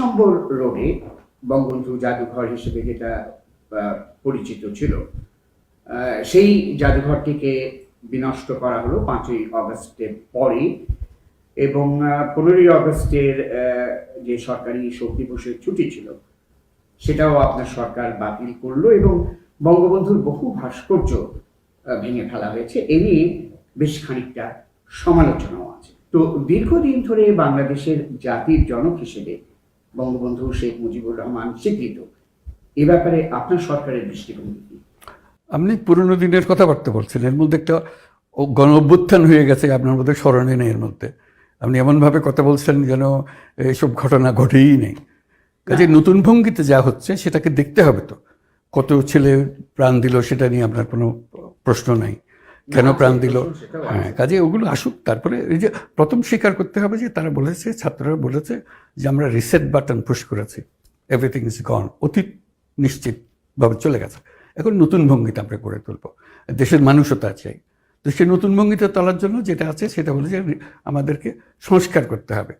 নম্বর রোডে বঙ্গবন্ধু জাদুঘর হিসেবে যেটা পরিচিত ছিল, সেই জাদুঘরটিকে বিনষ্ট করা হলো 5ই অগস্টের পরে, এবং 15ই অগস্টের যে সরকারি শোক দিবসের ছুটি ছিল সেটাও আপনার সরকার বাতিল করলো, এবং বঙ্গবন্ধুর বহু ভাস্কর্য ভেঙে ফেলা হয়েছে। এ নিয়ে বেশ খানিকটা সমালোচনাও আছে। তো দীর্ঘদিন ধরে বাংলাদেশের জাতির জনক হিসেবে বঙ্গবন্ধু শেখ মুজিবুর রহমান স্বীকৃত। এ ব্যাপারে আপনার সরকারের দৃষ্টিভঙ্গি কি? আপনি পুরনো দিনের কথাবার্তা বলছেন, এর মধ্যে একটা গণ অভ্যুত্থান হয়ে গেছে, আপনার মধ্যে স্মরণে নেই। এর মধ্যে আপনি এমনভাবে কথা বলছেন যেন এসব ঘটনা ঘটেই নেই। কাজে নতুন ভঙ্গিতে যা হচ্ছে সেটাকে দেখতে হবে। তো কত ছেলে প্রাণ দিল সেটা নিয়ে আপনার কোনো প্রশ্ন নাই, কেন প্রাণ দিল। হ্যাঁ, কাজে ওগুলো আসুক। তারপরে এই যে প্রথম স্বীকার করতে হবে যে তারা বলেছে, ছাত্ররা বলেছে যে আমরা রিসেট বাটন পুশ করেছি, এভরিথিং ইজ গন, অতীত নিশ্চিতভাবে চলে গেছে, এখন নতুন ভঙ্গিতে আমরা গড়ে তুলব, দেশের মানুষও তা চাই। তো সেই নতুন ভঙ্গিতে তোলার জন্য যেটা আছে সেটা হলো যে আমাদেরকে সংস্কার করতে হবে।